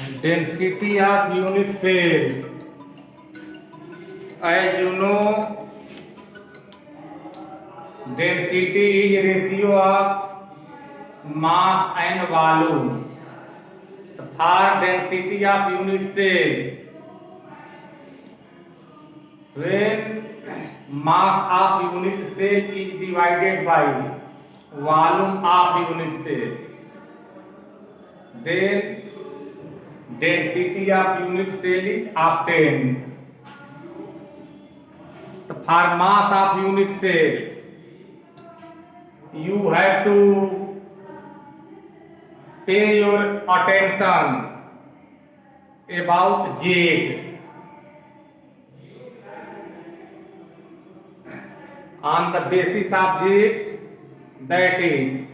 Density of unit cell. As you know, density is ratio of mass and volume. For density of unit cell, when mass of unit cell is divided by volume of unit cell, then density of unit cell is obtained. For mass of unit cell, you have to pay your attention about Z. On the basis of Z, that is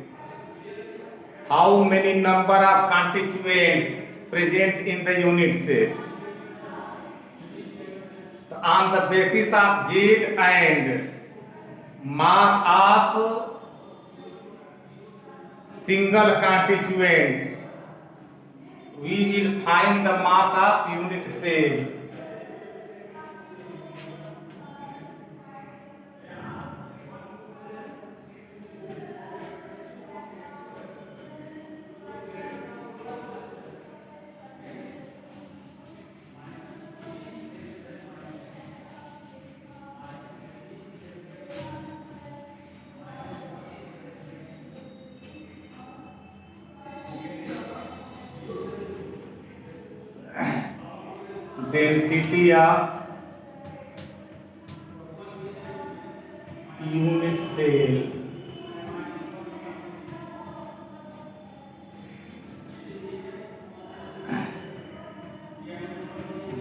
how many number of constituents present in the unit cell. On the basis of Z and mass of single constituents, we will find the mass of unit cell. Density of unit cell.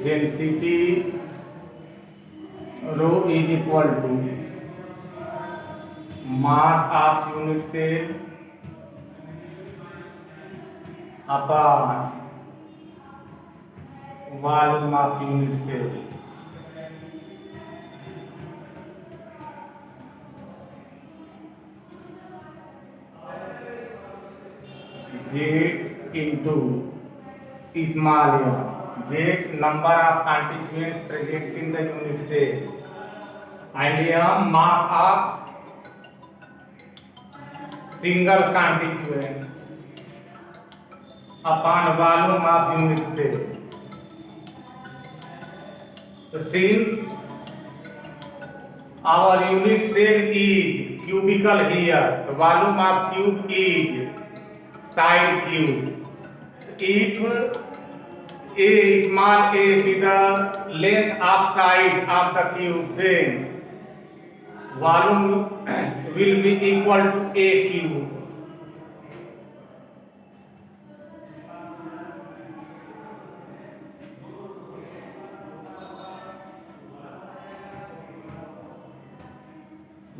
Density rho is equal to mass of unit cell upon volume of unit cell. Z into small m. Z number of constituents present in the unit cell, and m mass of single constituents upon volume of unit cell. So since our unit cell is cubical here, the volume of cube is side cube. If a small a be the length of side of the cube, then volume will be equal to a cube.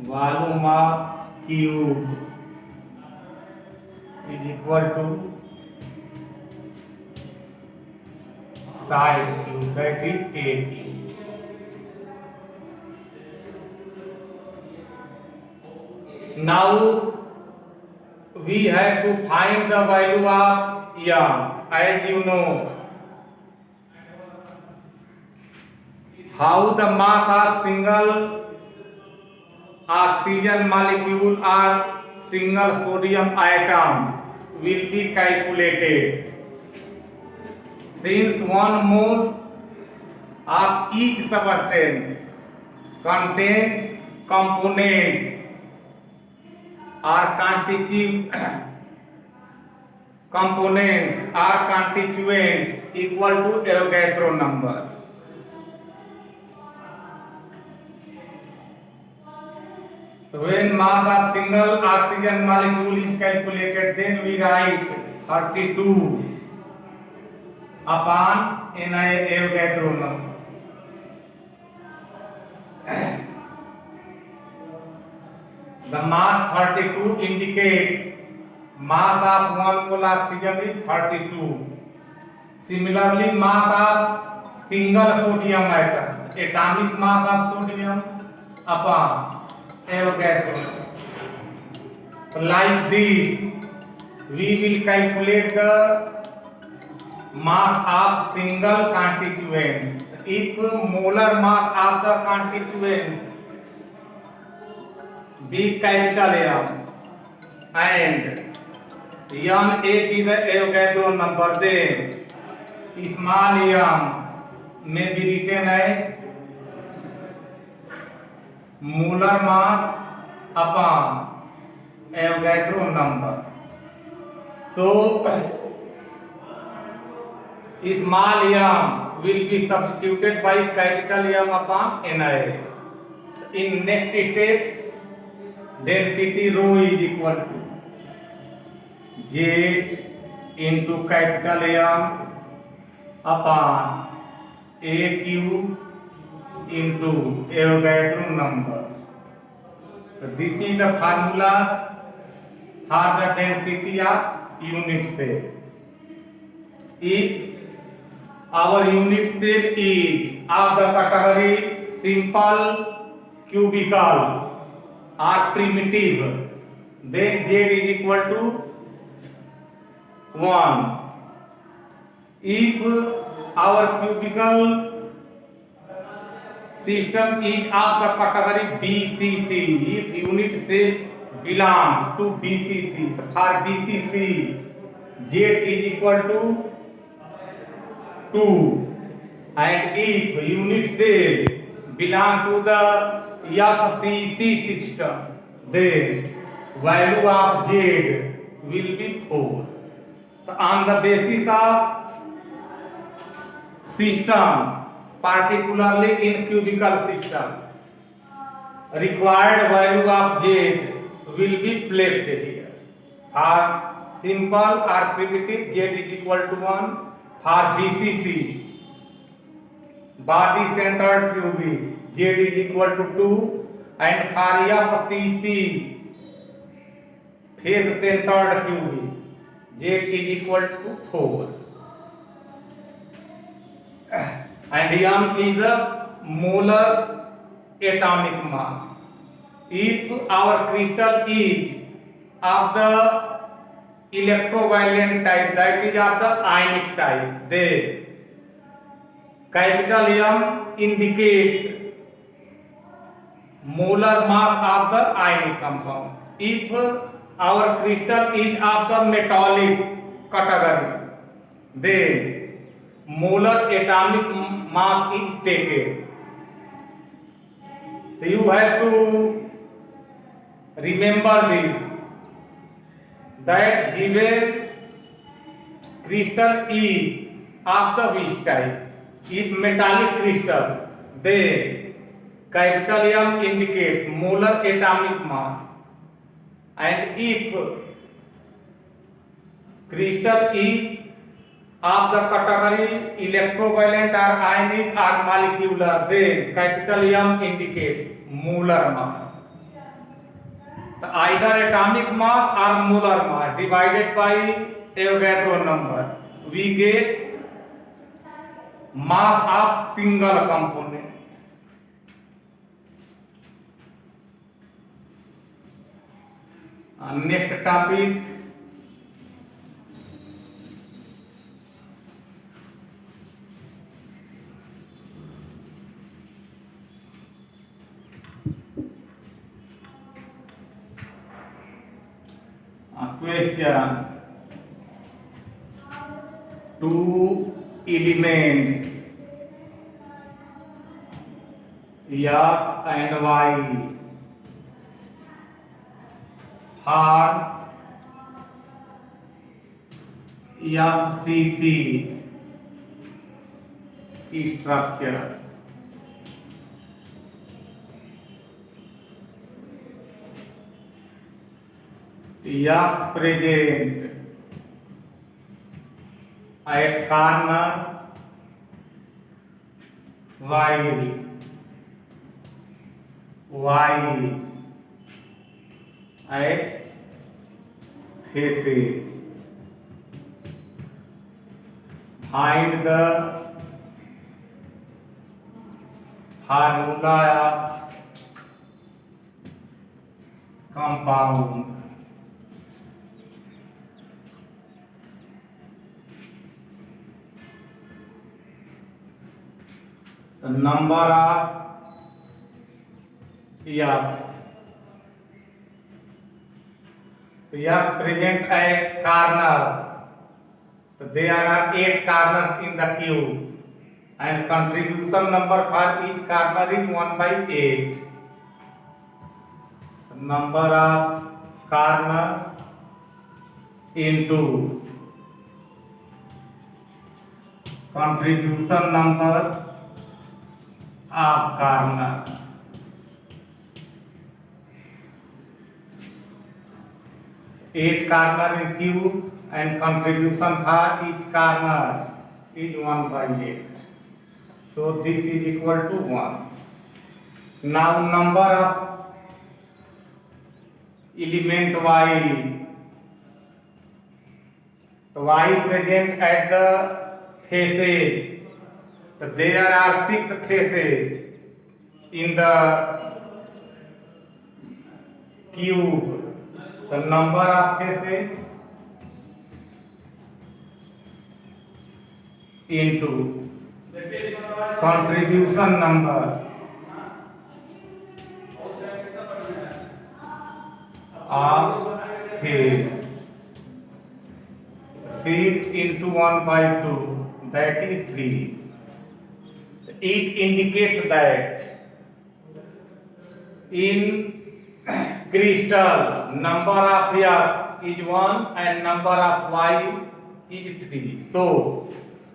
Volume of cube is equal to side cube, that is a cube. Now we have to find the value of m. As you know, how the mass of single oxygen molecule or single sodium atom will be calculated. Since 1 mole of each substance contains components or constituents equal to Avogadro number. So when mass of single oxygen molecule is calculated, then we write 32 upon Avogadro number. The mass 32 indicates mass of 1 mole oxygen is 32. Similarly, mass of single sodium atom, atomic mass of sodium upon Avogadro. Like this, we will calculate the mass of single constituent. If molar mass of the constituents be capital M and M A be the Avogadro number, then small m may be written as molar mass upon Avogadro number. So small m will be substituted by capital M upon Ni. In next step, density rho is equal to Z into capital M upon AQ into Avogadro number. So this is the formula for the density of unit cell. If our unit cell is of the category simple, cubical or primitive, then Z is equal to 1. If our cubical system is of the category BCC, if unit cell belongs to BCC, for BCC Z is equal to 2, and if unit cell belong to the FCC system, then value of Z will be 4. So on the basis of system, particularly in cubical system, required value of Z will be placed here. For simple or primitive, Z is equal to 1. For BCC, body centered cubic, Z is equal to 2, and for FCC, face centered cubic, Z is equal to 4. And M is the molar atomic mass. If our crystal is of the electrovalent type, that is of the ionic type, then capital M indicates molar mass of the ionic compound. If our crystal is of the metallic category, then molar atomic mass is taken. So you have to remember this, that given crystal is of the which type, if metallic crystal, then capital M indicates molar atomic mass, and if crystal is of the category electrovalent or ionic or molecular, then capital M indicates molar mass. So either atomic mass or molar mass divided by Avogadro number, we get mass of single component. Next topic, question. Two elements X and Y are FCC structure. X present at corner while Y at faces. Find the formula of compound. the number of X. So X present at corners. So there are 8 corners in the cube, and contribution number for each corner is 1 by 8. The number of corner into contribution number of corner. Eight corner in cube and contribution for each corner is 1 by 8. So this is equal to 1. Now number of element y. So y present at the faces. So there are 6 faces in the cube. The number of faces into contribution number of face. 6 into 1 by 2, that is 3. It indicates that in crystal number of X is 1 and number of Y is 3. So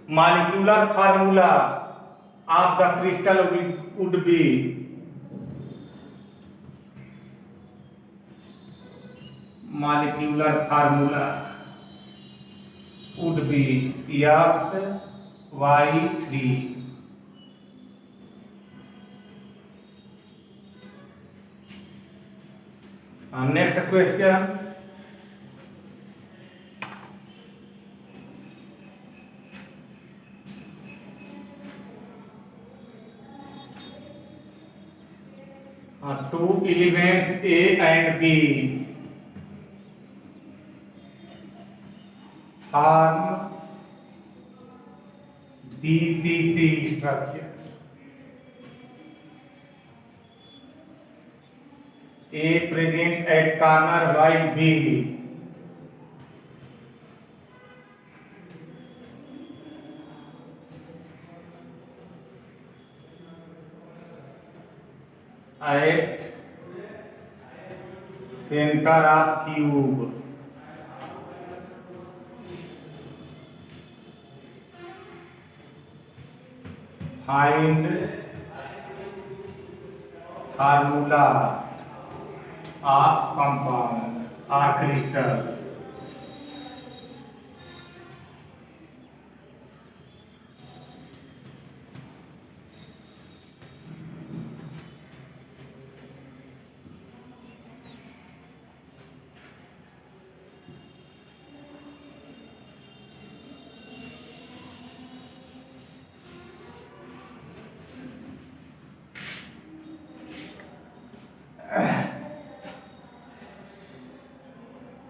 molecular formula of the crystal would be X, Y, 3. Next question. Two elements A and B form BCC structure. A present at corner Y, B. At center of cube. Find formula of compound or crystal.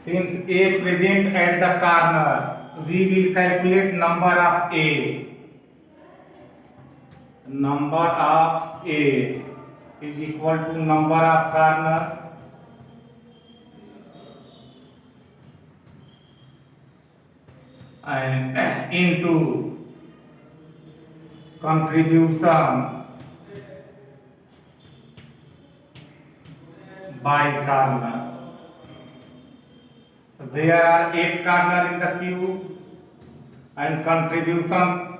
Since A present at the corner, we will calculate number of A. Number of A is equal to number of corner and into contribution by corner. So there are 8 corners in the cube and contribution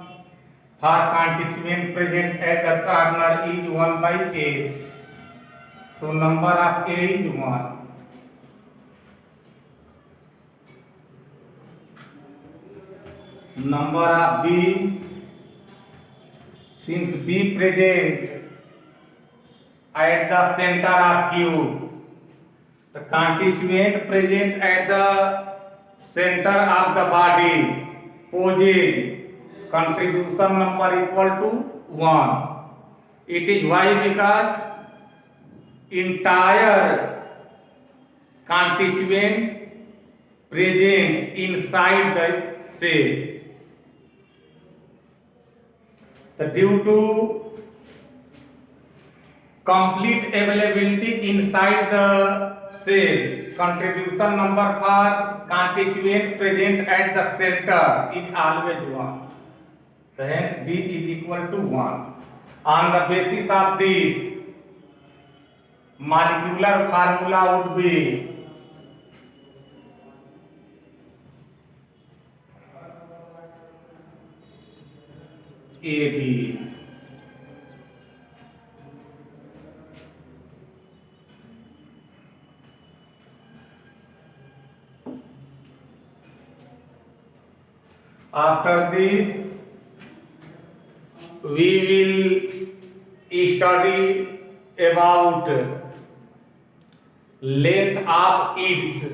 for constituent present at the corner is 1 by 8. So number of A is 1. Number of B, since B present at the center of cube, the constituent present at the center of the body poses contribution number equal to 1. It is why? Because entire constituent present inside the cell. So due to complete availability inside the cell. Contribution number for constituent present at the center is always 1. So hence B is equal to 1. On the basis of this, molecular formula would be AB. After this, we will study about length of its,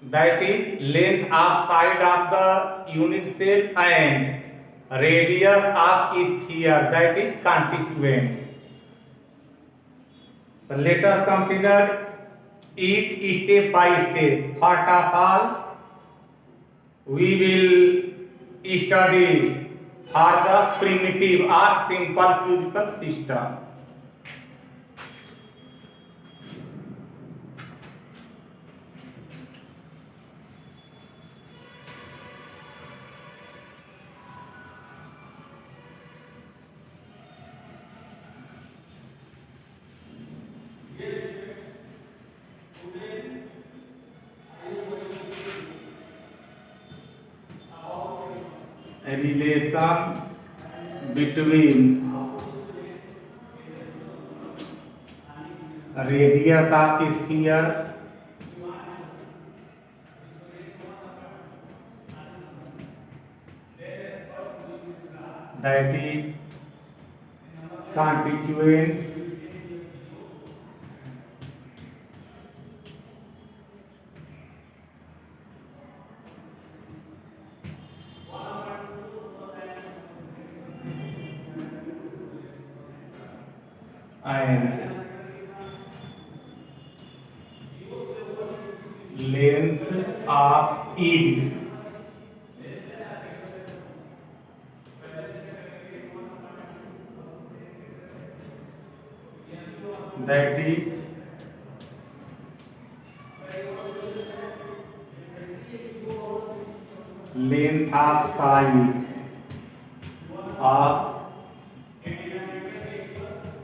that is length of side of the unit cell, and radius of sphere, that is constituents. So let us consider it step by step. First of all, we will study for the primitive or simple cubical system. A relation between radius of sphere that is constituents and length of its, that is length of side of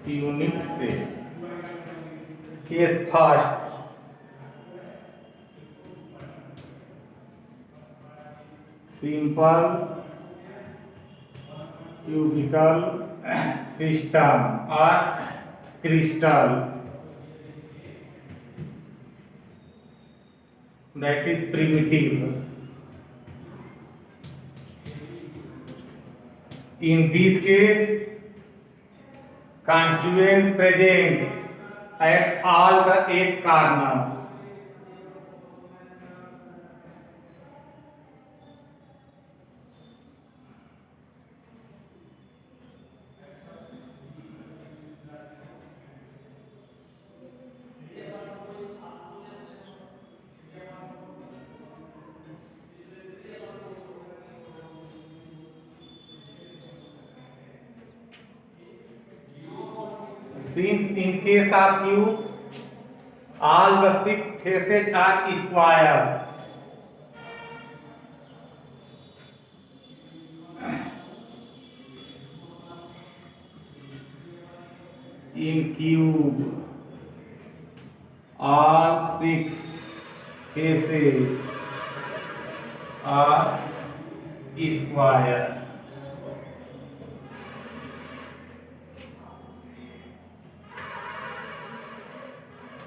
unit cell. Case first, simple cubical system or crystal, that is primitive. In this case, constituent present at all the 8 corners. Since in case of cube, all the 6 faces are square, in cube all 6 faces are square.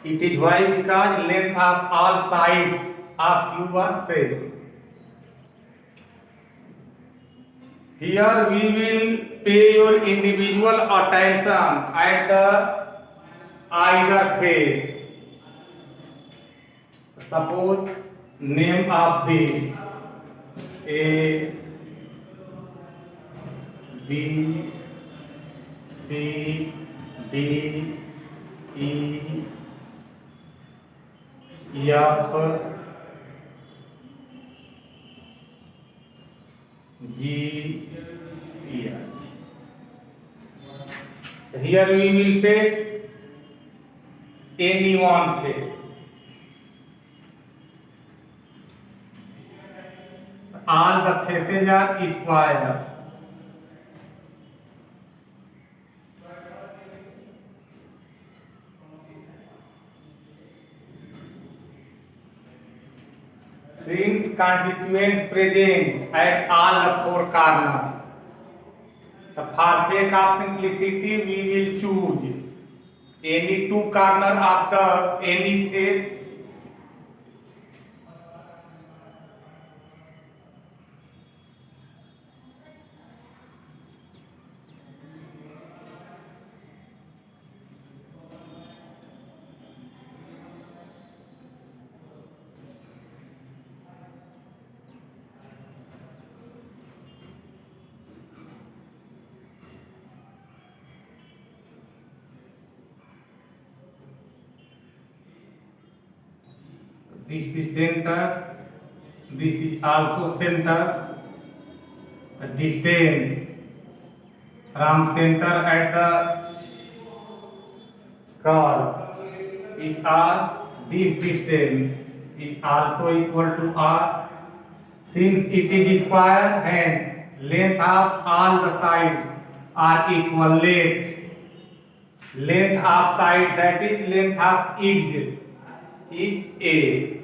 It is why because length of all sides of cube are same. Here we will pay your individual attention at the either face. Suppose name of this A, B, C, D, E, F, G, H. Here we will take any one face. All the faces are square. Since constituents present at all the four corners, for sake of simplicity, we will choose any two corner of the any face. This is center, this is also center. The distance from center at the curve is R. This distance is also equal to R. Since it is square, hence length of all the sides are equal. Length of side, that is length of edge, is A.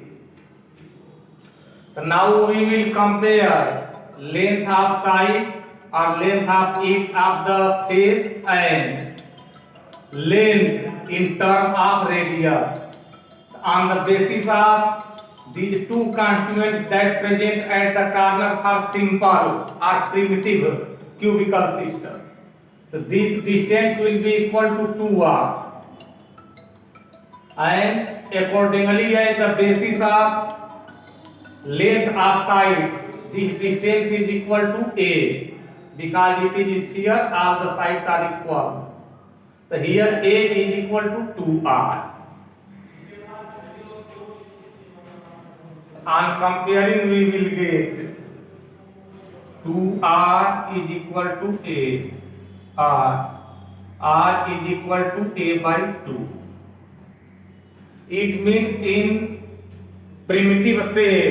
So now we will compare length of side or length of edge of the face and length in term of radius. On the basis of these two constituents that present at the corner for simple or primitive cubical system, so this distance will be equal to 2r, and accordingly as the basis of length of side, this distance is equal to a, because it is sphere, all the sides are equal. So here a is equal to 2r. On comparing, we will get 2r is equal to a, r is equal to a by 2. It means in primitive cell,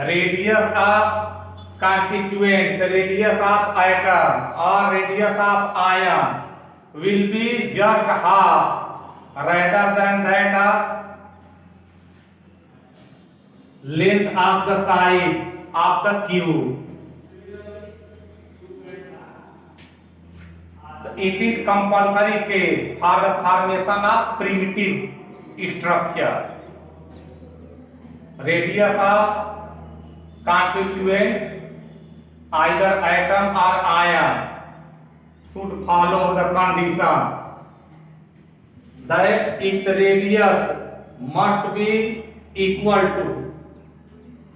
radius of constituent, the radius of atom or radius of ion will be just half rather than that of length of the side of the cube. So it is compulsory case for the formation of primitive structure. Radius of constituents, either atom or ion, should follow the condition that its radius must be equal to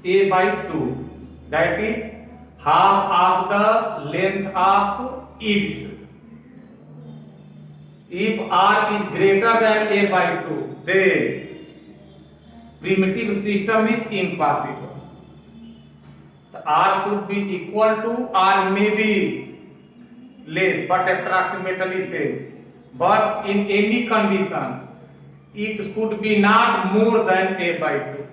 a by 2, that is half of the length of its. If r is greater than a by 2, then primitive system is impossible. The r should be equal to or maybe less, but approximately same. But in any condition, it should be not more than a by 2.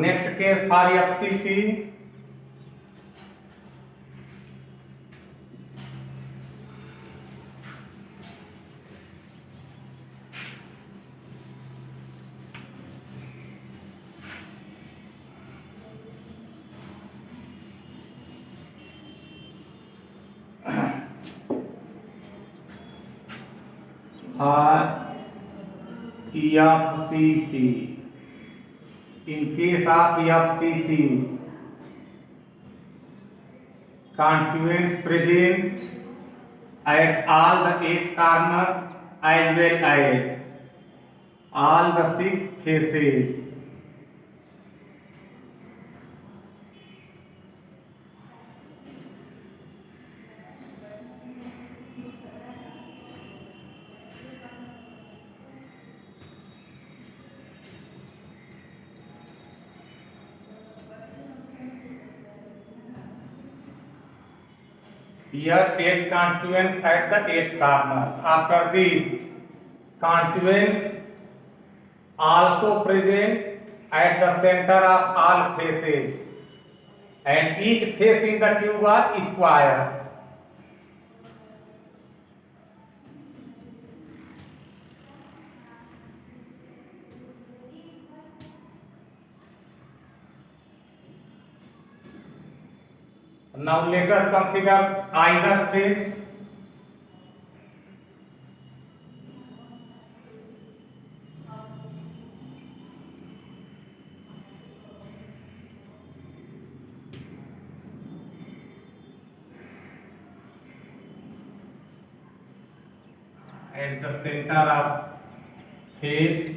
Next case for FCC. FCC. In case of FCC, constituents present at all the 8 corners as well as all the 6 faces. Here 8 constituents at the 8 corners. After this, constituents also present at the center of all faces, and each face in the cube are square. Now let us consider either face. At the center of face,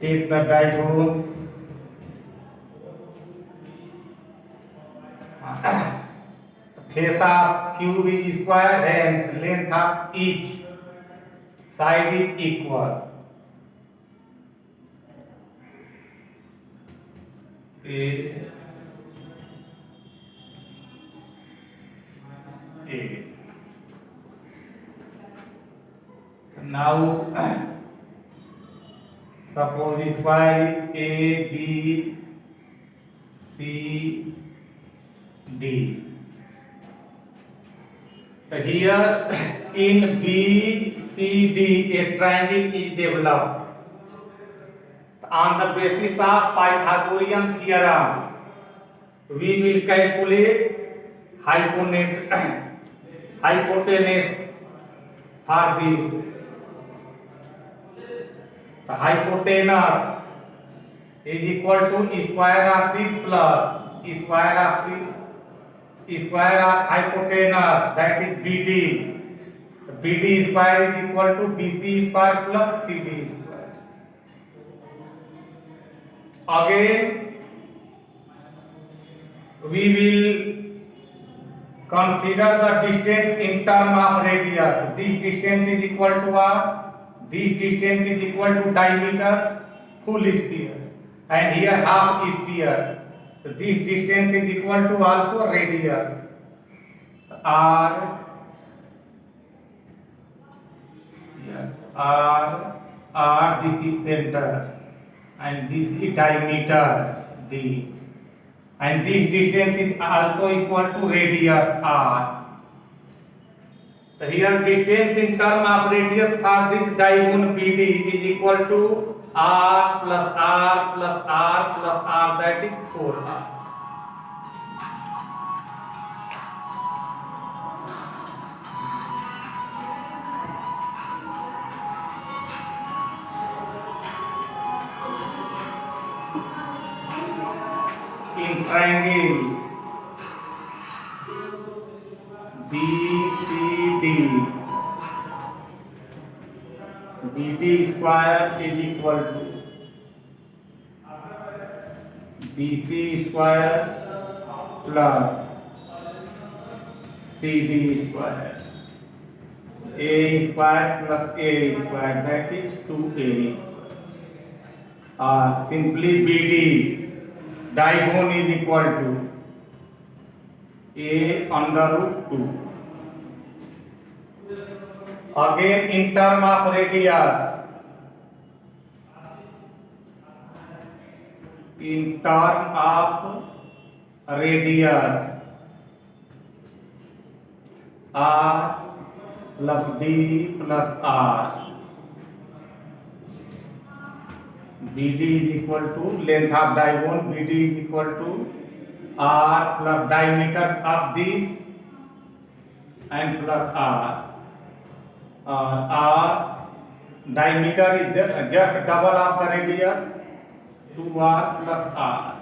take the diagonal. Face of cube is square, hence length of each side is equal. A. Now suppose square is A, B, C, D. So here in B, C, D a triangle is developed. On the basis of Pythagorean theorem, we will calculate hypotenuse for this. The hypotenuse is equal to square of this plus square of this square of hypotenuse, that is BD. The BD square is equal to BC square plus CD square. Again, we will consider the distance in term of radius. This distance is equal to R. This distance is equal to diameter full sphere, and here half sphere. So this distance is equal to also radius. R, this is center, and this is diameter D, and this distance is also equal to radius R. So here distance in term of radius for this diagonal BD is equal to R plus R plus R plus R, that is 4R. In triangle BCD, BD square is equal to BC square plus CD square, A square plus A square, that is 2A square. Simply BD diagonal is equal to A under root 2. Again in term of radius, R plus D plus R. BD is equal to length of diagonal. BD is equal to R plus diameter of this and plus R. R diameter is just double of the radius, 2R plus R.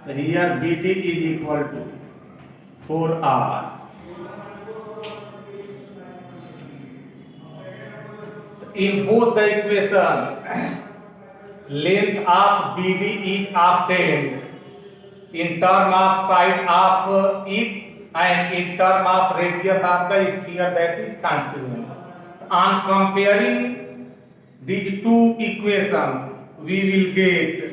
So here BD is equal to 4R. In both the equation, length of BD is obtained in term of side of each and in term of radius of the sphere, that is constant. On comparing these two equations, we will get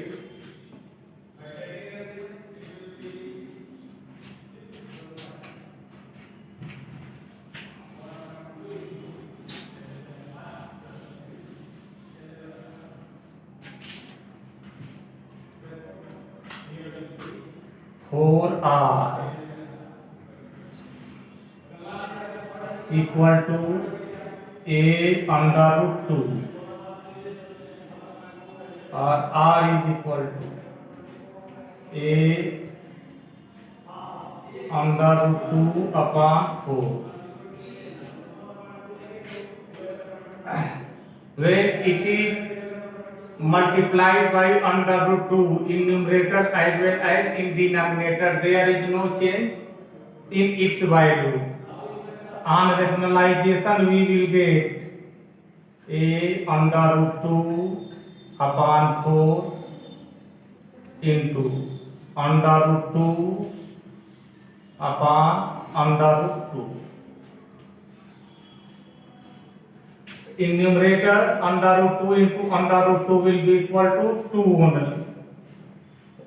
four R equal to A under root 2 or R is equal to A under root 2 upon 4. When it is multiplied by under root 2 in numerator as well as in denominator, there is no change in its value. On rationalization, we will get A under root 2 upon 4 into under root 2 upon under root 2. In numerator, under root 2 into under root 2 will be equal to 2 only.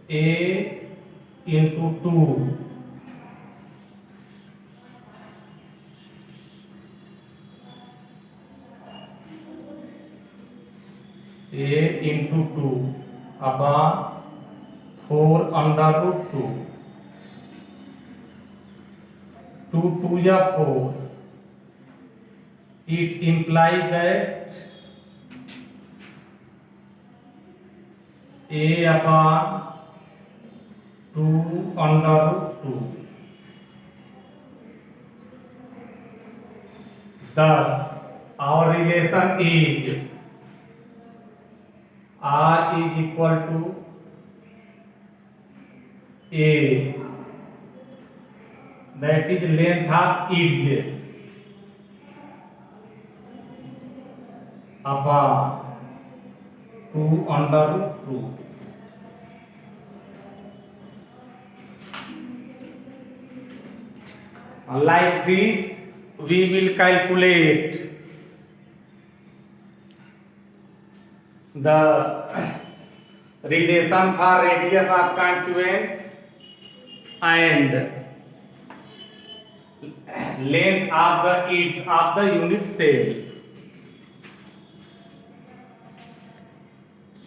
A into 2 A into 2 upon 4 under root 2. 2 2 is 4. It implies that A upon 2 under root 2. Thus, our relation is R is equal to A, that is length of each, upon 2 under root 2. Like this, we will calculate the relation for radius of constituents and length of the each of the unit cell.